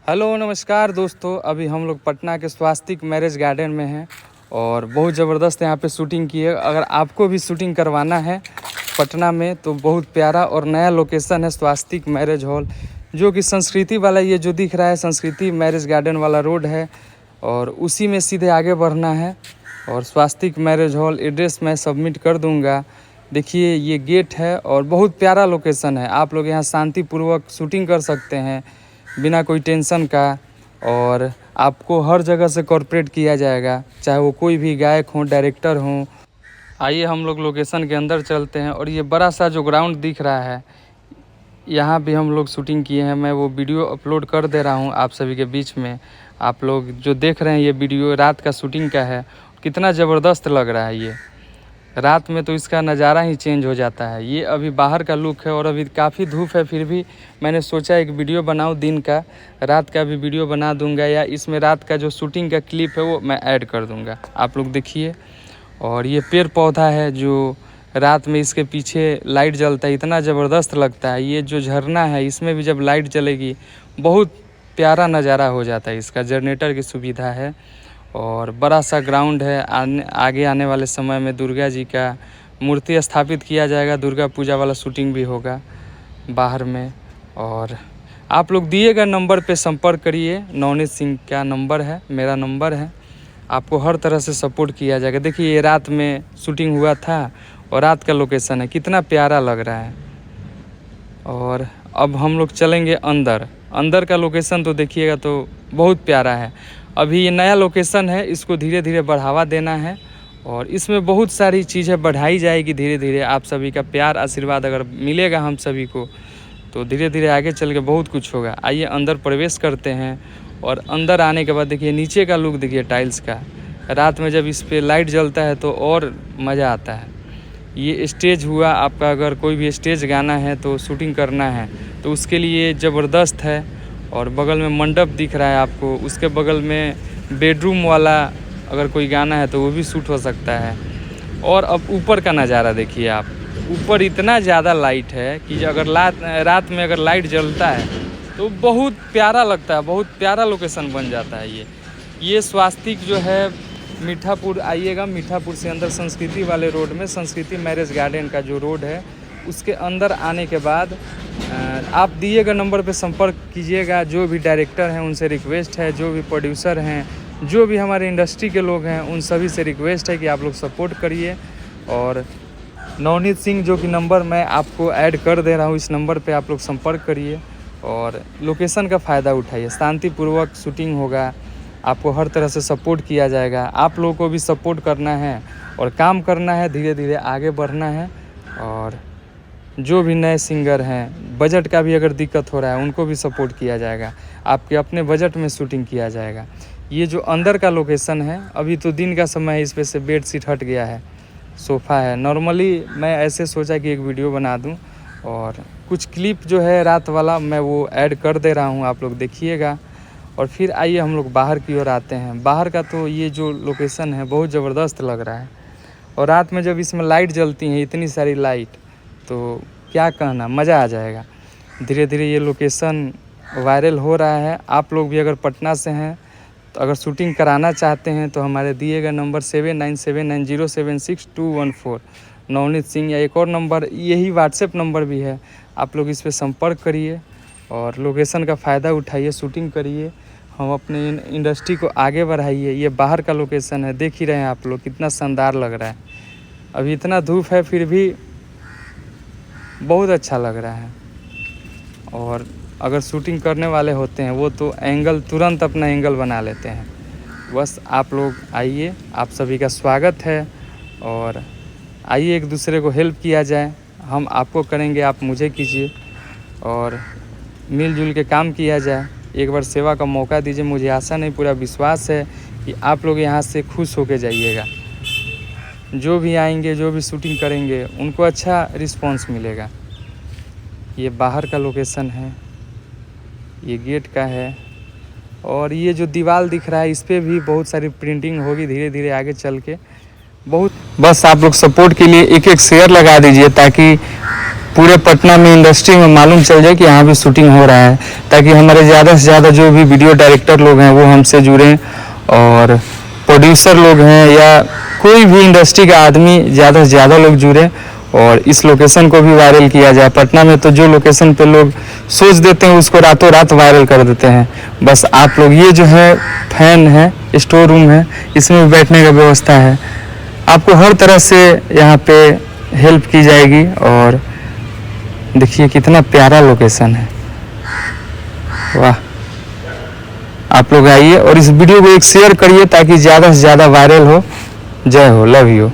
Hello नमस्कार दोस्तों, अभी हम लोग पटना के स्वास्तिक मैरिज गार्डन में हैं और बहुत ज़बरदस्त यहाँ पे शूटिंग की है। अगर आपको भी शूटिंग करवाना है पटना में तो बहुत प्यारा और नया लोकेशन है स्वास्तिक मैरिज हॉल, जो कि संस्कृति वाला ये जो दिख रहा है संस्कृति मैरिज गार्डन वाला रोड है और उसी में सीधे आगे बढ़ना है। और स्वास्तिक मैरिज हॉल एड्रेस मैं सबमिट कर दूँगा। देखिए ये गेट है और बहुत प्यारा लोकेशन है। आप लोग यहाँ शांतिपूर्वक शूटिंग कर सकते हैं बिना कोई टेंशन का और आपको हर जगह से कॉर्पोरेट किया जाएगा, चाहे वो कोई भी गायक हो, डायरेक्टर हो। आइए हम लोग लोकेशन के अंदर चलते हैं और ये बड़ा सा जो ग्राउंड दिख रहा है यहाँ भी हम लोग शूटिंग किए हैं। मैं वो वीडियो अपलोड कर दे रहा हूँ आप सभी के बीच में। आप लोग जो देख रहे हैं ये वीडियो रात का शूटिंग का है, कितना ज़बरदस्त लग रहा है। ये रात में तो इसका नज़ारा ही चेंज हो जाता है। ये अभी बाहर का लुक है और अभी काफ़ी धूप है, फिर भी मैंने सोचा एक वीडियो बनाऊं दिन का, रात का भी वीडियो बना दूंगा या इसमें रात का जो शूटिंग का क्लिप है वो मैं ऐड कर दूंगा। आप लोग देखिए। और ये पेड़ पौधा है जो रात में इसके पीछे लाइट जलता है, इतना ज़बरदस्त लगता है। ये जो झरना है इसमें भी जब लाइट जलेगी बहुत प्यारा नज़ारा हो जाता है। इसका जनरेटर की सुविधा है और बड़ा सा ग्राउंड है। आगे आने वाले समय में दुर्गा जी का मूर्ति स्थापित किया जाएगा, दुर्गा पूजा वाला शूटिंग भी होगा बाहर में। और आप लोग दिए गए नंबर पे संपर्क करिए। नवनीत सिंह का नंबर है, मेरा नंबर है। आपको हर तरह से सपोर्ट किया जाएगा। देखिए ये रात में शूटिंग हुआ था और रात का लोकेशन है, कितना प्यारा लग रहा है। और अब हम लोग चलेंगे अंदर। अंदर का लोकेशन तो देखिएगा तो बहुत प्यारा है। अभी ये नया लोकेशन है, इसको धीरे धीरे बढ़ावा देना है और इसमें बहुत सारी चीज़ें बढ़ाई जाएगी धीरे धीरे। आप सभी का प्यार आशीर्वाद अगर मिलेगा हम सभी को तो धीरे धीरे आगे चल के बहुत कुछ होगा। आइए अंदर प्रवेश करते हैं और अंदर आने के बाद देखिए नीचे का लुक देखिए टाइल्स का। रात में जब इस पर लाइट जलता है तो और मज़ा आता है। ये स्टेज हुआ आपका, अगर कोई भी स्टेज गाना है तो शूटिंग करना है तो उसके लिए ज़बरदस्त है। और बगल में मंडप दिख रहा है आपको, उसके बगल में बेडरूम वाला अगर कोई गाना है तो वो भी शूट हो सकता है। और अब ऊपर का नज़ारा देखिए आप, ऊपर इतना ज़्यादा लाइट है कि अगर रात में अगर लाइट जलता है तो बहुत प्यारा लगता है, बहुत प्यारा लोकेशन बन जाता है। ये स्वास्तिक जो है मीठापुर आइएगा, मीठापुर से अंदर संस्कृति वाले रोड में संस्कृति मैरिज गार्डन का जो रोड है उसके अंदर आने के बाद आप दिए गए नंबर पे संपर्क कीजिएगा। जो भी डायरेक्टर हैं उनसे रिक्वेस्ट है, जो भी प्रोड्यूसर हैं, जो भी हमारे इंडस्ट्री के लोग हैं उन सभी से रिक्वेस्ट है कि आप लोग सपोर्ट करिए। और नवनीत सिंह जो कि नंबर मैं आपको ऐड कर दे रहा हूँ, इस नंबर पे आप लोग संपर्क करिए और लोकेशन का फ़ायदा उठाइए। शांतिपूर्वक शूटिंग होगा, आपको हर तरह से सपोर्ट किया जाएगा। आप लोगों को भी सपोर्ट करना है और काम करना है, धीरे धीरे आगे बढ़ना है। और जो भी नए सिंगर हैं, बजट का भी अगर दिक्कत हो रहा है उनको भी सपोर्ट किया जाएगा, आपके अपने बजट में शूटिंग किया जाएगा। ये जो अंदर का लोकेशन है, अभी तो दिन का समय है, इस पे से बेड शीट हट गया है, सोफ़ा है। नॉर्मली मैं ऐसे सोचा कि एक वीडियो बना दूं और कुछ क्लिप जो है रात वाला मैं वो ऐड कर दे रहा हूं, आप लोग देखिएगा। और फिर आइए हम लोग बाहर की ओर आते हैं। बाहर का तो ये जो लोकेशन है बहुत ज़बरदस्त लग रहा है और रात में जब इसमें लाइट जलती हैं, इतनी सारी लाइट, तो क्या कहना, मज़ा आ जाएगा। धीरे धीरे ये लोकेशन वायरल हो रहा है। आप लोग भी अगर पटना से हैं तो अगर शूटिंग कराना चाहते हैं तो हमारे दिए गए नंबर 7979076214 नवनीत सिंह, या एक और नंबर यही व्हाट्सएप नंबर भी है, आप लोग इस पर संपर्क करिए और लोकेशन का फ़ायदा उठाइए, शूटिंग करिए, हम अपने इंडस्ट्री को आगे बढ़ाइए। ये बाहर का लोकेशन है, देख ही रहे हैं आप लोग कितना शानदार लग रहा है। अभी इतना धूप है फिर भी बहुत अच्छा लग रहा है। और अगर शूटिंग करने वाले होते हैं वो तो एंगल तुरंत अपना एंगल बना लेते हैं। बस आप लोग आइए, आप सभी का स्वागत है और आइए एक दूसरे को हेल्प किया जाए। हम आपको करेंगे, आप मुझे कीजिए और मिलजुल के काम किया जाए। एक बार सेवा का मौका दीजिए। मुझे आशा नहीं, पूरा विश्वास है कि आप लोग यहाँ से खुश होके जाइएगा। जो भी आएंगे, जो भी शूटिंग करेंगे उनको अच्छा रिस्पांस मिलेगा। ये बाहर का लोकेशन है, ये गेट का है और ये जो दीवार दिख रहा है इस पर भी बहुत सारी प्रिंटिंग होगी धीरे धीरे आगे चल के। बहुत बस आप लोग सपोर्ट के लिए एक एक शेयर लगा दीजिए पूरे पटना में इंडस्ट्री में मालूम चल जाए कि यहाँ भी शूटिंग हो रहा है, ताकि हमारे ज़्यादा से ज़्यादा जो भी वीडियो डायरेक्टर लोग हैं वो हमसे जुड़ें, और प्रोड्यूसर लोग हैं या कोई भी इंडस्ट्री का आदमी ज़्यादा से ज़्यादा लोग जुड़े और इस लोकेशन को भी वायरल किया जाए। पटना में तो जो लोकेशन पे लोग सोच देते हैं उसको रातों रात वायरल कर देते हैं। बस आप लोग, ये जो है फैन है, स्टोर रूम है, इसमें भी बैठने का व्यवस्था है, आपको हर तरह से यहाँ पे हेल्प की जाएगी। और देखिए कितना प्यारा लोकेशन है, वाह। आप लोग आइए और इस वीडियो को एक शेयर करिए ताकि ज़्यादा से ज़्यादा वायरल हो। जय हो, लव यू।